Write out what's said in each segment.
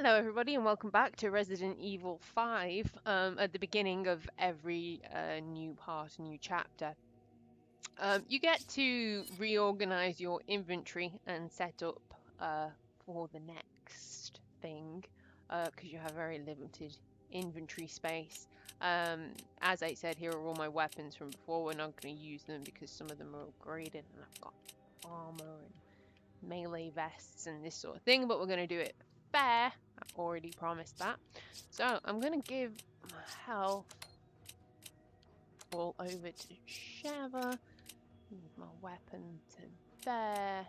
Hello, everybody, and welcome back to Resident Evil 5. At the beginning of every new part, new chapter, you get to reorganize your inventory and set up for the next thing because you have very limited inventory space. As I said, here are all my weapons from before. We're not going to use them because some of them are upgraded, and I've got armor and melee vests and this sort of thing, but we're going to do it fair. I've already promised that. So I'm going to give my health all over to Sheva. Move my weapon to there.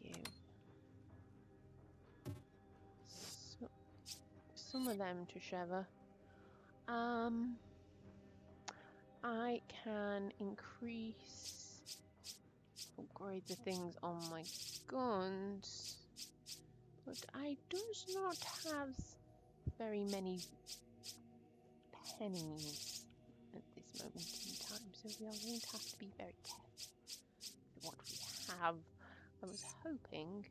Give some of them to Sheva. I can upgrade the things on my guns, but I do not have very many pennies at this moment in time, so we are going to have to be very careful with what we have. I was hoping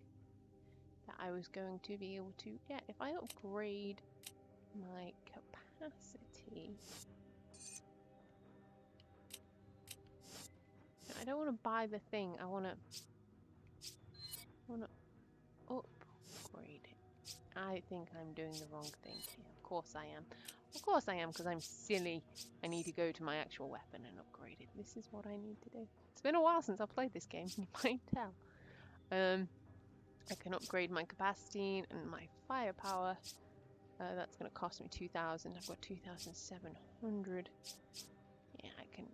that I was going to be able to, if I upgrade my capacity. I don't want to buy the thing, I want to upgrade it. I think I'm doing the wrong thing here. Of course I am. Of course I am, because I'm silly. I need to go to my actual weapon and upgrade it. This is what I need to do. It's been a while since I've played this game, you might tell. I can upgrade my capacity and my firepower. That's going to cost me 2,000. I've got 2,700. Yeah, I can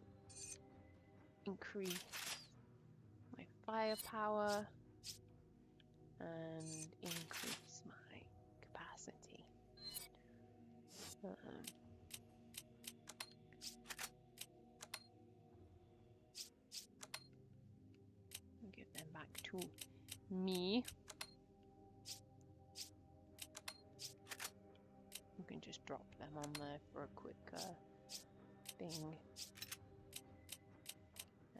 increase my firepower and increase my capacity. Give them back to me. You can just drop them on there for a quick thing.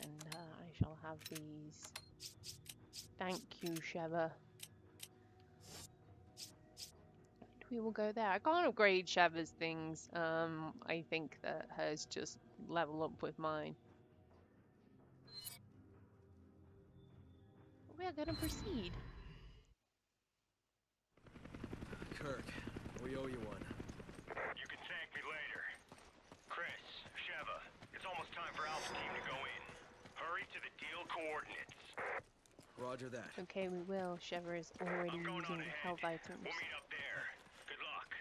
And I shall have these. Thank you, Sheva. We will go there. I can't upgrade Sheva's things. I think that hers just level up with mine. We are gonna proceed. Kirk, we owe you one. You can thank me later. Chris, Sheva, it's almost time for Alpha Team to go in. Hurry to the deal coordinates. Roger that. Okay, we will. Sheva is already using the health items. We'll meet up there. Good luck.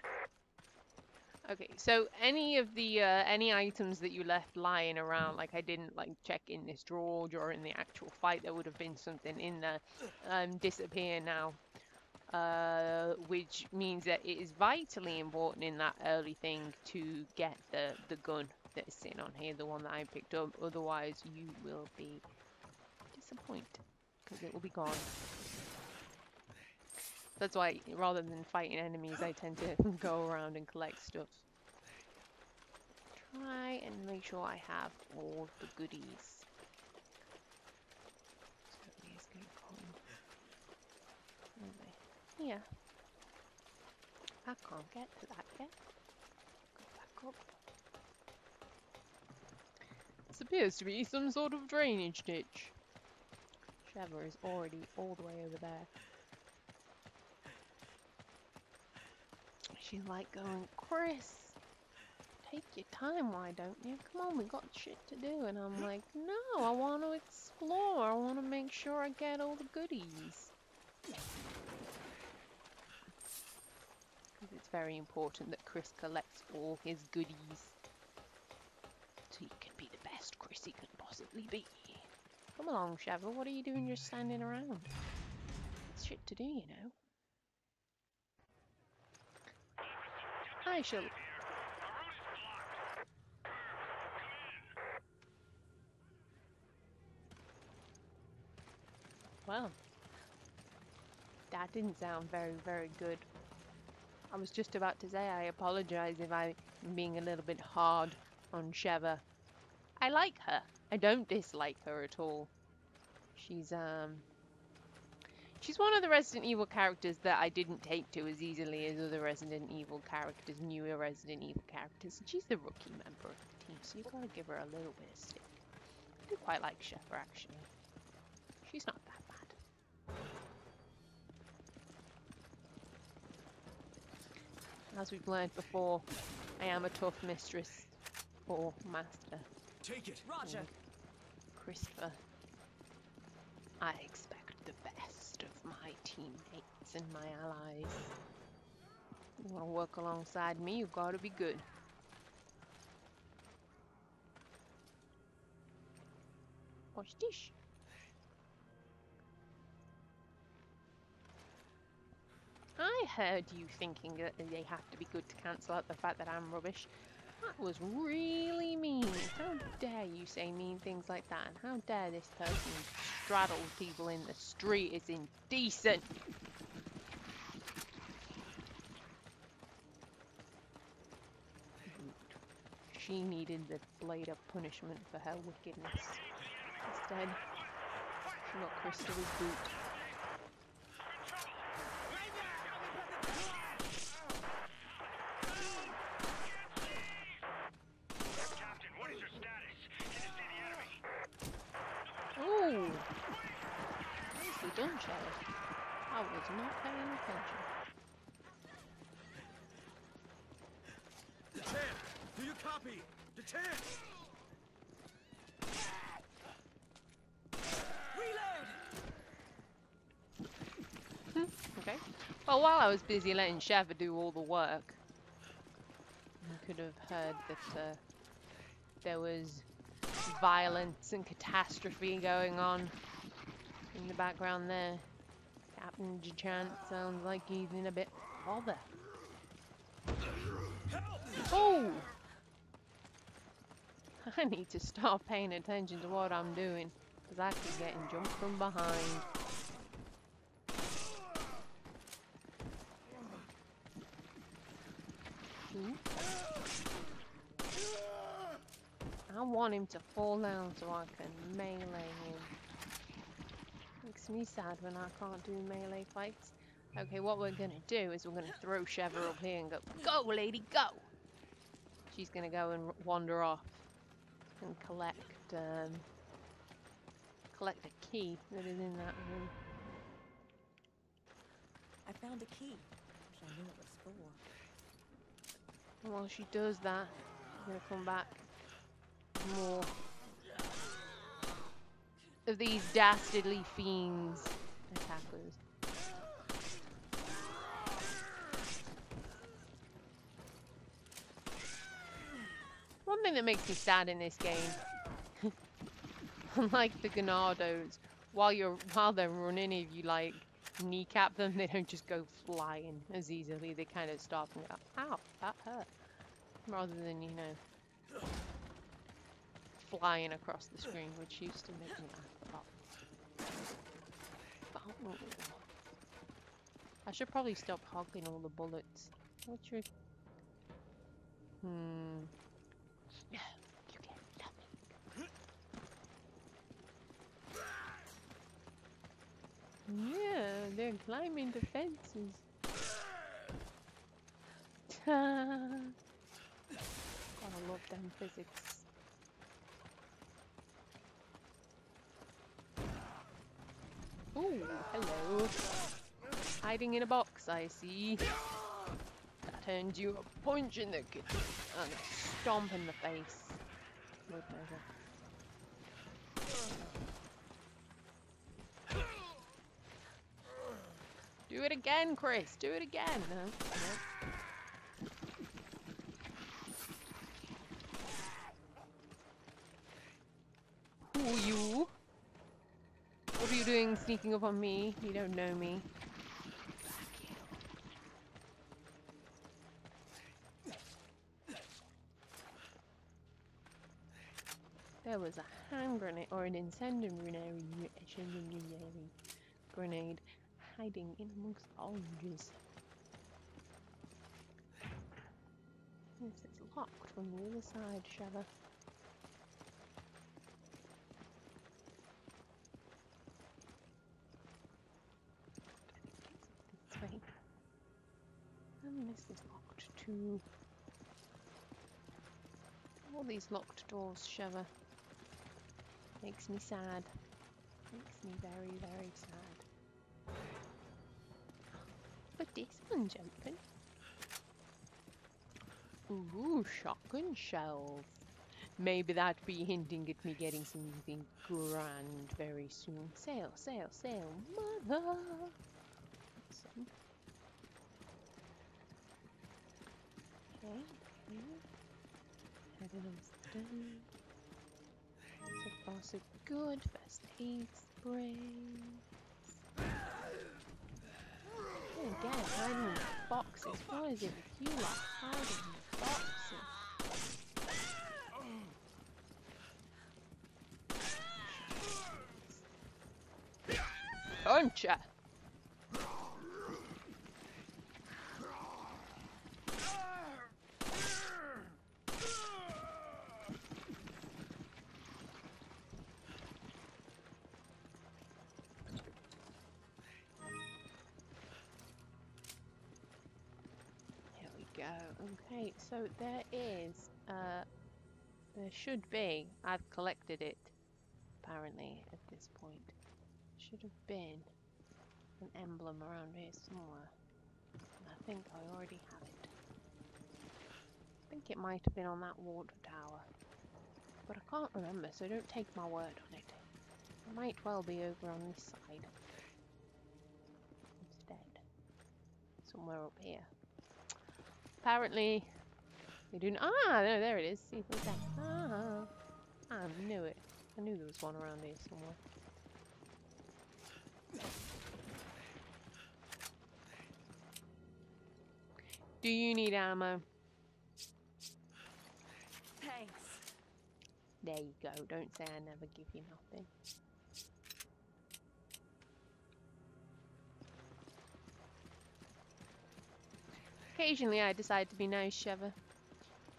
Okay, so any of the any items that you left lying around, like I didn't like check in this drawer during the actual fight, there would have been something in there, disappear now. Which means that it is vitally important in that early thing to get the gun that is sitting on here, the one that I picked up. Otherwise, you will be disappointed because it will be gone. That's why, rather than fighting enemies, I tend to go around and collect stuff. Try and make sure I have all the goodies. So he's going to come over here. I can't get to that yet. Go back up. This appears to be some sort of drainage ditch. Sheva is already all the way over there. She's like going, Chris, take your time, why don't you? Come on, we got shit to do. And I'm like, no, I want to explore. I want to make sure I get all the goodies. Because it's very important that Chris collects all his goodies. So he can be the best Chris he can possibly be. Come along, Sheva, what are you doing just standing around? It's shit to do, you know. I shall... Well, that didn't sound very, very good. I was just about to say I apologize if I'm being a little bit hard on Sheva. I like her. I don't dislike her at all. She's She's one of the Resident Evil characters that I didn't take to as easily as other Resident Evil characters, newer Resident Evil characters. And she's the rookie member of the team, so you've got to give her a little bit of stick. I do quite like Sheva, actually. She's not that bad. As we've learned before, I am a tough mistress or master. Take it. Roger. Christopher, I expect the best of my teammates and my allies. You want to work alongside me, you've got to be good. Watch this. I heard you thinking that they have to be good to cancel out the fact that I'm rubbish. That was really mean. How dare you say mean things like that? And how dare this person straddle people in the street? It's indecent. She needed the blade of punishment for her wickedness. Instead, she got Christopher's boot. Captain, what is your status? Can you see the enemy? Oh! Nicely done, Sheriff. I was not paying attention. Detan! Do you copy? Detan! Okay. Well, while I was busy letting Sheva do all the work, you could have heard that there was violence and catastrophe going on in the background there. Captain Jachant sounds like he's in a bit of bother. Oh! I need to start paying attention to what I'm doing, because I keep getting jumped from behind. I want him to fall down so I can melee him. Makes me sad when I can't do melee fights. Okay, what we're gonna do is we're gonna throw Sheva up here and go, go lady, go! She's gonna go and wander off and collect a key that is in that room. I found a key, which I knew it was for. And while she does that, she's gonna come back with more of these dastardly fiends attackers. One thing that makes me sad in this game, unlike the Ganados, while they're running, if you like kneecap them, they don't just go flying as easily. They kind of stop and go, ow, that hurt. Rather than, you know, flying across the screen, which used to make me laugh a lot. Oh. I should probably stop hogging all the bullets. What's your... Yeah, you get nothing. Yeah, they're climbing the fences. Gotta love them physics. Ooh, hello. Hiding in a box, I see. That earned you a punch in the kitchen and a stomp in the face. No pleasure. Do it again, Chris. Do it again. No. Who are you? What are you doing sneaking up on me? You don't know me. There was a hand grenade or an incendiary grenade hiding in amongst the oranges. Yes, it's locked from the other side, Sheva. Is this locked too? All these locked doors, Sheva. Makes me sad. Makes me very, very sad. But this one's open. Ooh, shotgun shells. Maybe that'd be hinting at me getting something grand very soon. Sail, sail, sail, mother! Awesome. Okay, okay. Heading upstairs. So far so good. First aid spray. Oh, again, hiding in boxes. What is it with you like hiding in boxes? Puncher! Here we go. Okay, so there should be, I've collected it, apparently, at this point. Should have been an emblem around here somewhere. And I think I already have it. I think it might have been on that water tower. But I can't remember, so don't take my word on it. It might well be over on this side. Instead. Somewhere up here. Apparently, they do. Ah, no, there it is. See, what's that? Ah, I knew it. I knew there was one around here somewhere. Do you need ammo? Thanks. There you go. Don't say I never give you nothing. Occasionally I decide to be nice, Sheva.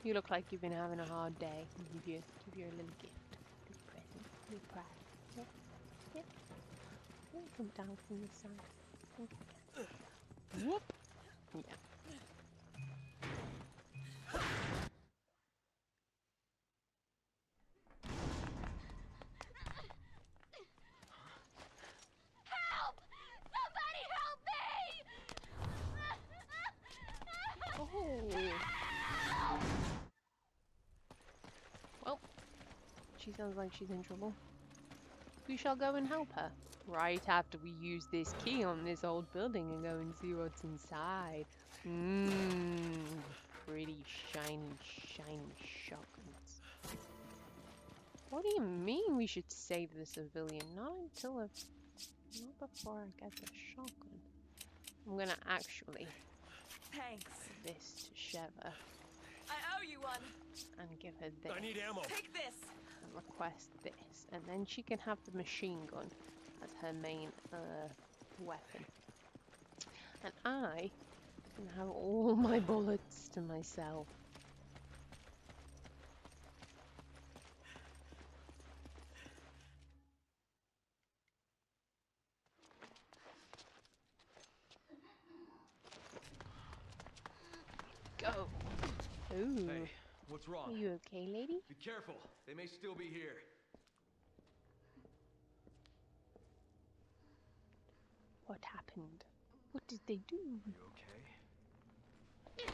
You look like you've been having a hard day. Give you a little gift. A little present. A little prize. Yep. Yep. Let me come down from this side. Okay. Whoop! Yeah. Help! Somebody help me! Oh. Well, she sounds like she's in trouble. We shall go and help her. Right after we use this key on this old building and go and see what's inside. Pretty shiny, shiny shotguns. What do you mean we should save the civilian? Not before I get the shotgun. I'm gonna actually Thanks. give this to Sheva I owe you one. and give her this. I need ammo. Take this. And request this, and then she can have the machine gun as her main weapon. And I can have all my bullets to myself. Go. Ooh. Hey, what's Are wrong? you okay, lady? Be careful. They may still be here. What happened? What did they do? You okay?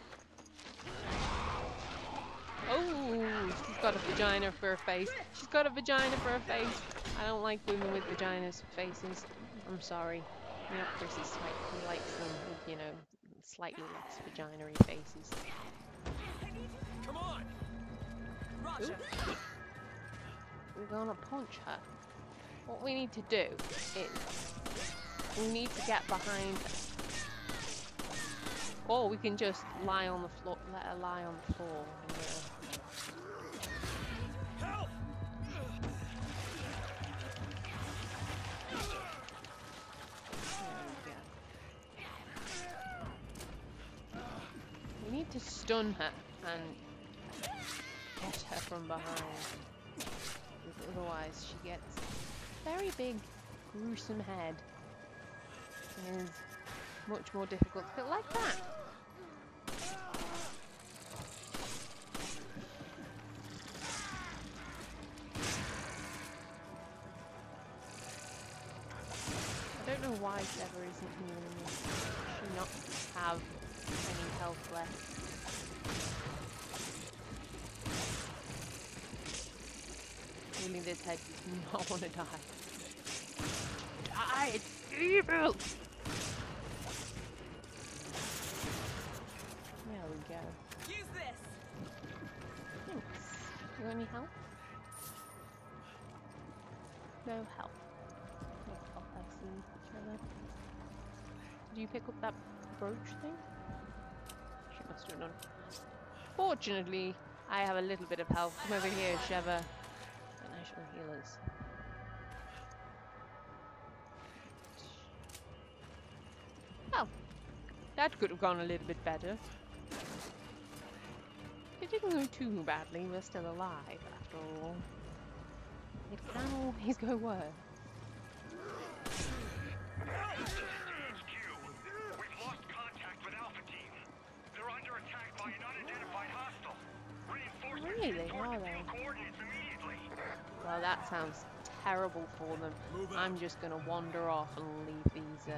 Oh, she's got a vagina for a face. She's got a vagina for a face. I don't like women with vaginas for faces. I'm sorry. You know, Chris is he likes them with, you know, slightly less vagina-y faces. Come on! Roger. We're gonna punch her. What we need to do is we need to get behind her. Or we can just lie on the floor, let her lie on the floor. And, Help! there we go. We need to stun her and get her from behind. Because otherwise she gets a very big, gruesome head. It is much more difficult to kill like that. know why Sheva isn't healing me. Does she not have any health left? Really, this head does not want to die. Die! It's evil! There we go. Use this. Thanks. You want any help? No help. No help, I see. Sheva. Did you pick up that brooch thing? She must have done. Fortunately, I have a little bit of health. Come over here, Sheva. And I shall heal us. Oh, that could have gone a little bit better. It didn't go too badly. We're still alive, after all. It can always go worse. HQ, we've lost contact with Alpha Team. They're under attack by an unidentified hostile. Reinforcements Really? head toward Are the they? deal coordinates immediately. Well, that sounds terrible for them. Move out. I'm just gonna wander off and leave these.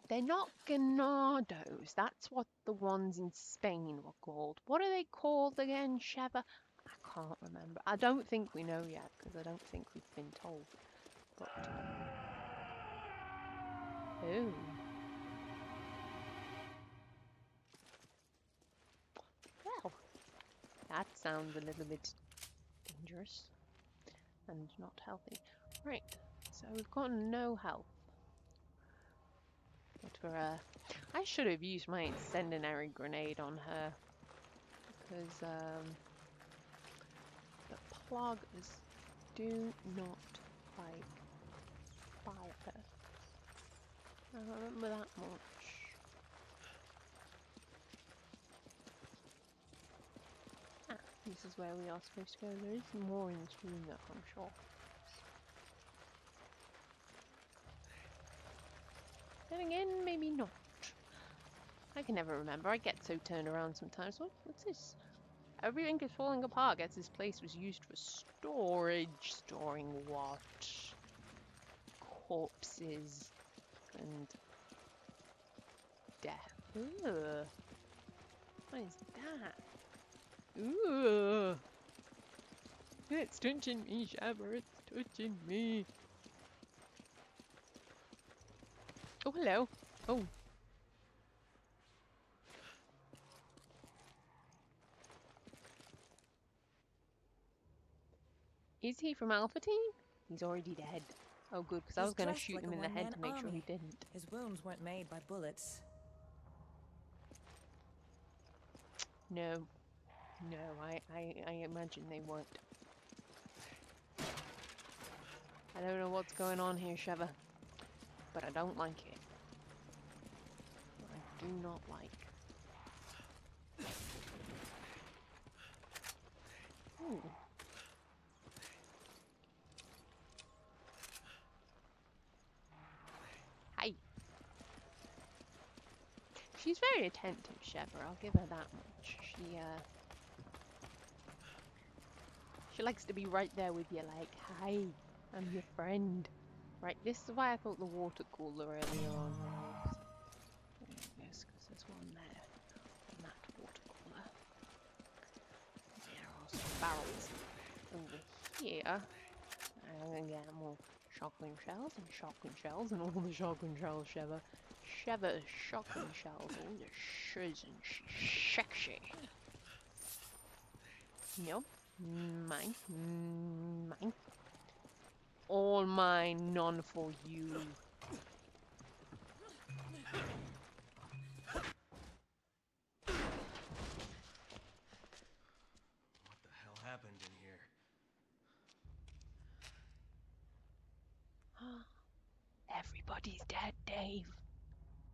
They're not ganados. That's what the ones in Spain were called. What are they called again, Sheva? I can't remember. I don't think we know yet, because I don't think we've been told. But, ooh. Well, that sounds a little bit dangerous and not healthy. Right, so we've got no health. But for I should have used my incendiary grenade on her, because the ploggers do not like fire. I remember that much. Ah, this is where we are supposed to go. There is more in this room though, I'm sure. Then again, maybe not. I can never remember. I get so turned around sometimes. What's this? Everything is falling apart. Guess this place was used for storage. Storing what? Corpses and death. Ugh. What is that? Ugh. It's touching me, Sheva. It's touching me. Oh, hello. Oh. Is he from Alpha Team? He's already dead. Oh, good, because I He's was going to dressed shoot like him a in the head one-man to make sure he army. didn't. His wounds weren't made by bullets. No. No, I imagine they weren't. I don't know what's going on here, Sheva, but I don't like it. I do not like. Ooh. Hi. She's very attentive, Sheva. I'll give her that much. She likes to be right there with you, like, hi, I'm your friend. Right, this is why I thought the water cooler earlier on was. Yes, because there's one there. And that water cooler. There are some barrels over here. I'm gonna get more shotgun shells and all the shotgun shells, Sheva. Sheva's shotgun shells, all the shiz and sexy. Nope. Mine. Mine. All mine, none for you. What the hell happened in here? Everybody's dead, Dave.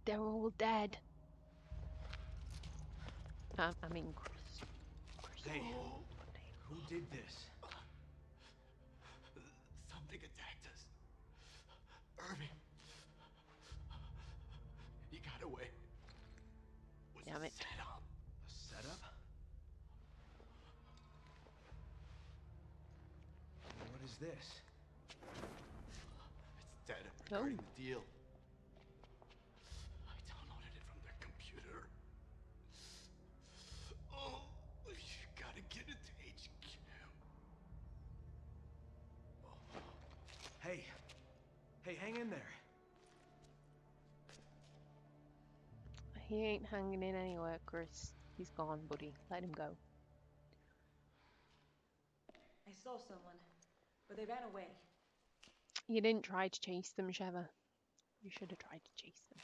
They're all dead. I mean, Chris. Hey, who did this? Something attacked us. Irving. He got away. Was Damn it. set up. A setup? What is this? regarding the deal. I downloaded it from their computer. Oh, you gotta get it to HQ. Hey. Hey, hang in there. He ain't hanging in anywhere, Chris. He's gone, buddy. Let him go. I saw someone, but they ran away. You didn't try to chase them, Sheva. You should have tried to chase them.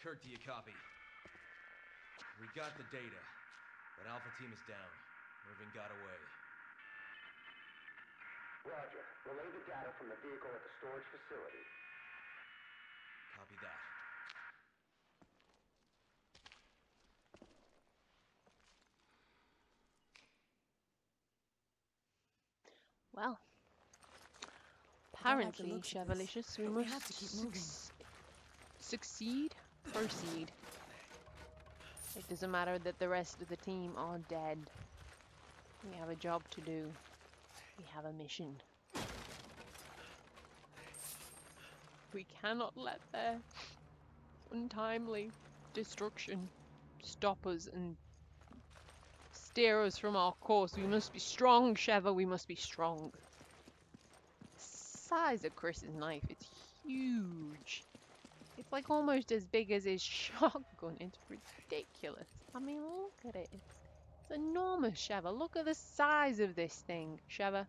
Kurt, do you copy? We got the data, but Alpha Team is down. Irving got away. Roger. Relay the data from the vehicle at the storage facility. Copy that. Well, I don't like the apparently, looks of this, Shevalicious, we but we must have to keep moving. succeed, proceed. It doesn't matter that the rest of the team are dead. We have a job to do. We have a mission. We cannot let their untimely destruction stop us and steer us from our course. We must be strong, Sheva. We must be strong. The size of Chris's knife, it's huge. It's like almost as big as his shotgun. It's ridiculous. I mean, look at it. It's enormous, Sheva. Look at the size of this thing. Sheva,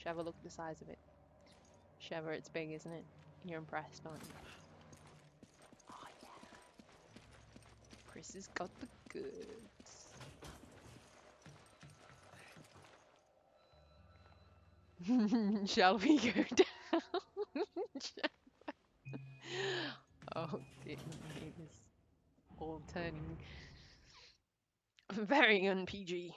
look at the size of it. Sheva, it's big, isn't it? You're impressed, aren't you? Oh, yeah. Chris has got the goods. Shall we go down? Oh, dear me, this is all turning very un-PG.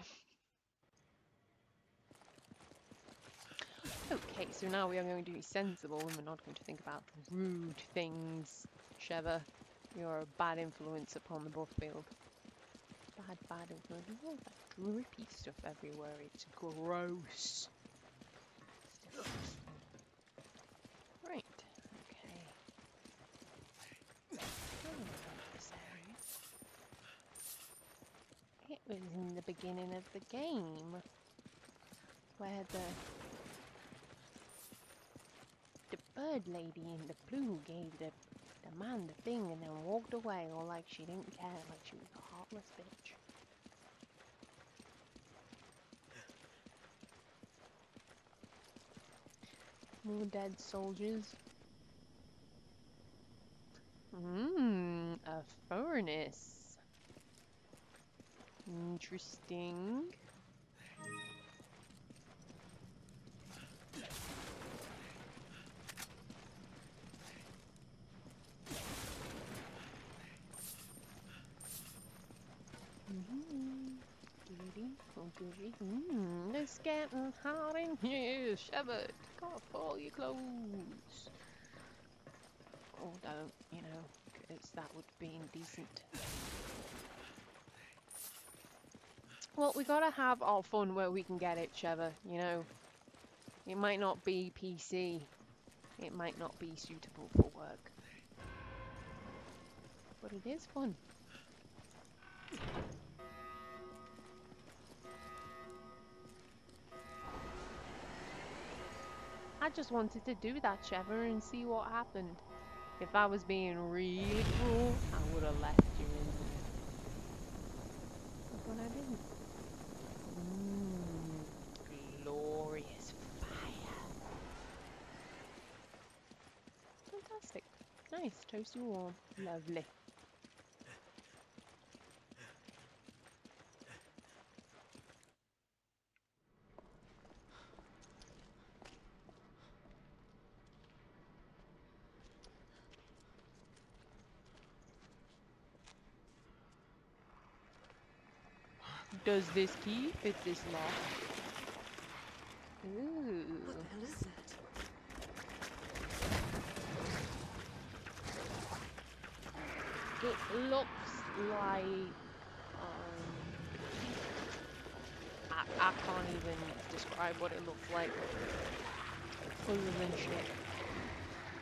Okay, so now we are going to be sensible and we're not going to think about rude things. Sheva, you're a bad influence upon the Bufffield. Bad influence. There's all that drippy stuff everywhere. It's gross. Right, okay. This area. It was in the beginning of the game where the bird lady in the blue gave the man the thing and then walked away, all like she didn't care, like she was a heartless bitch. More dead soldiers. A furnace. Interesting. It's getting hot in here. Sheva, take off all your clothes. Oh, don't, you know, because that would be indecent. Well, we gotta have our fun where we can get it, Sheva, you know. It might not be PC. It might not be suitable for work. But it is fun. I just wanted to do that, Sheva, and see what happened. If I was being really cruel, I would have left you in there. But I didn't. Glorious fire. Fantastic. Nice, toasty warm. Lovely. Does this key fit this lock? Ooh. What the hell is that? It looks like I can't even describe what it looks like other than shit.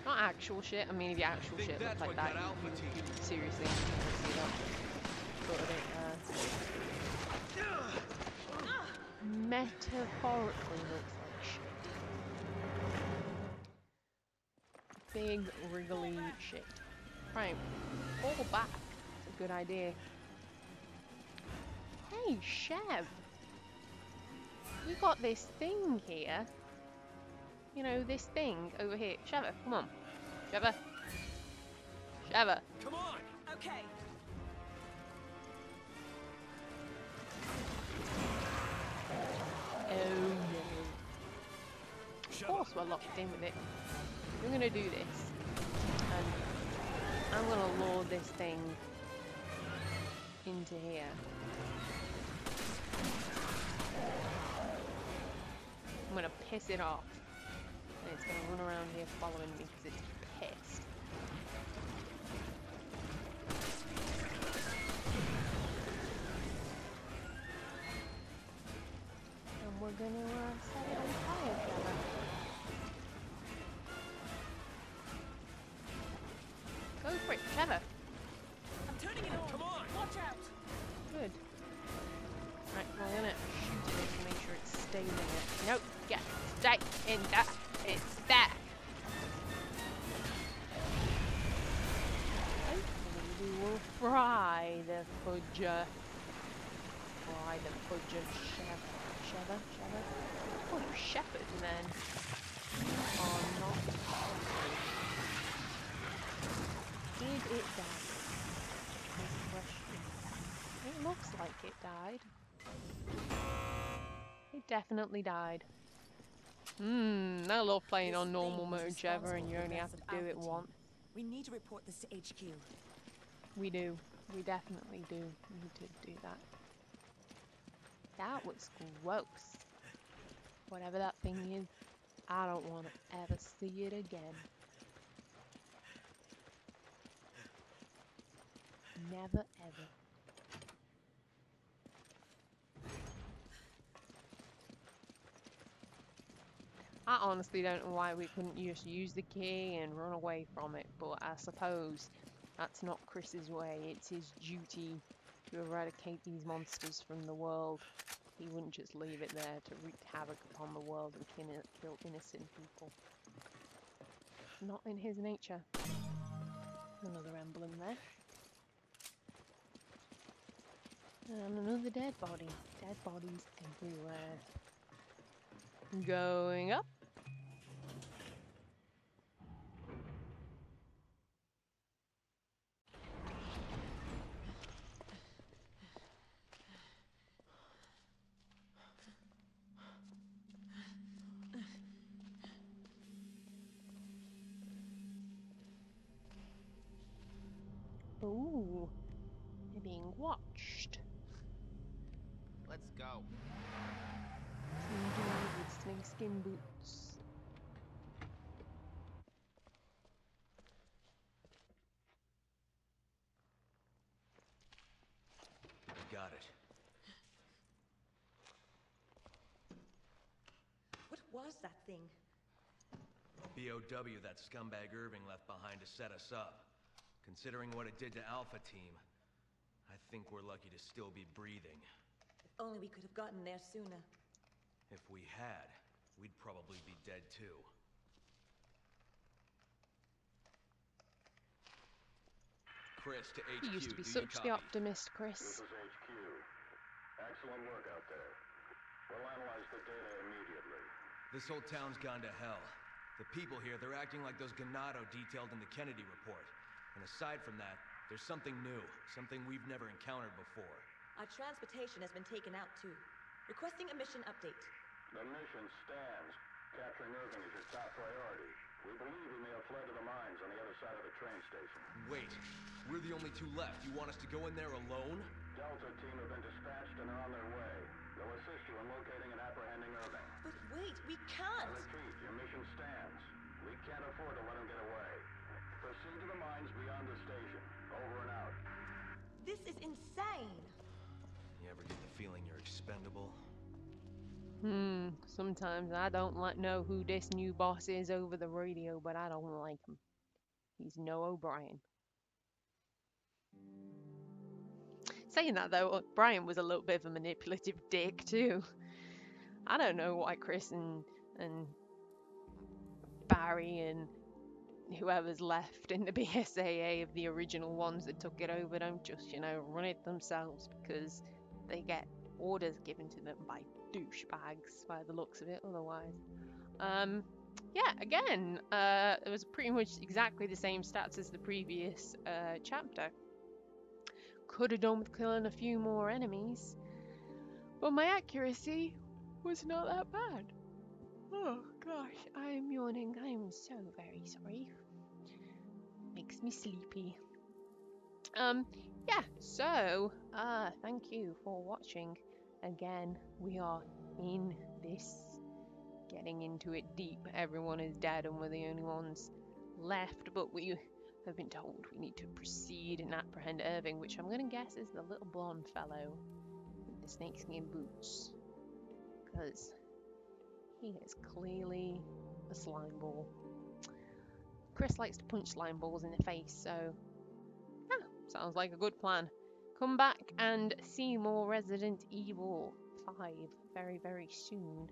Not actual shit. I mean, if your actual Think shit looked that's like what that, got Alpha Team. you seriously see that. But it metaphorically looks like shit. Big, wriggly shit. Right, fall back. It's a good idea. Hey, Chev! You got this thing here. You know, this thing over here. Sheva, come on. Sheva. Sheva. Come on! Okay. Oh no. Of course we're locked in with it. We're gonna do this. And I'm gonna lure this thing into here. I'm gonna piss it off. And it's gonna run around here following me because it's pissed. And we're gonna set it on fire, Sheva. Go for it, Sheva. I'm turning it on. Come on! Watch out. Good. Right, we're gonna shoot it to make sure it stays in it. Nope, yeah, stay in that. It's there. Hopefully we will fry the fudger. Fry the fudger, Sheva. Oh, you shepherd then. Oh, not. Did it die? Good question. It looks like it died. It definitely died. I love playing This on normal thing is mode, Sheva, and responsible you for only the have rest to of do it Alpha Team. once. We need to report this to HQ. We do. We definitely do need to do that. That was gross. Whatever that thing is, I don't want to ever see it again. Never ever. I honestly don't know why we couldn't just use the key and run away from it, but I suppose that's not Chris's way. It's his duty to eradicate these monsters from the world. He wouldn't just leave it there to wreak havoc upon the world and kill innocent people. Not in his nature. Another emblem there. And another dead body. Dead bodies everywhere. Going up. Ooh, you're being watched. Let's go. Indeed, with snakeskin boots. Got it. What was that thing? BOW that scumbag Irving left behind to set us up. Considering what it did to Alpha Team, I think we're lucky to still be breathing. If only we could have gotten there sooner. If we had, we'd probably be dead too. Chris to HQ. You used to be do such you the copy? optimist, This Chris. is HQ. Excellent work out there. We'll analyze the data immediately. This whole town's gone to hell. The people here, they're acting like those Ganado detailed in the Kennedy report. And aside from that, there's something new, something we've never encountered before. Our transportation has been taken out too. Requesting a mission update. The mission stands. Capturing Irving is your top priority. We believe he may have fled to the mines on the other side of the train station. Wait, we're the only two left. You want us to go in there alone? Delta team have been dispatched and are on their way. They'll assist you in locating and apprehending Irving. But wait, we I can't! repeat, your mission stands. We can't afford to let him get away. Proceed to the mines beyond the station. Over and out. This is insane! You ever get the feeling you're expendable? Sometimes I don't know who this new boss is over the radio, but I don't like him. He's no O'Brien. Saying that though, Brian was a little bit of a manipulative dick too. I don't know why Chris and Barry and whoever's left in the BSAA of the original ones that took it over don't just, run it themselves because they get orders given to them by douchebags by the looks of it otherwise. Yeah, again, it was pretty much exactly the same stats as the previous chapter. Could have done with killing a few more enemies, but my accuracy was not that bad. Oh gosh, I am yawning. I am so very sorry. Makes me sleepy. Yeah, so, thank you for watching. Again, we are in this, getting into it deep. Everyone is dead and we're the only ones left, but we have been told we need to proceed and apprehend Irving, which I'm gonna guess is the little blonde fellow with the snakeskin boots, because he is clearly a slime ball. Chris likes to punch slime balls in the face, so yeah, sounds like a good plan. Come back and see more Resident Evil 5 very, very soon.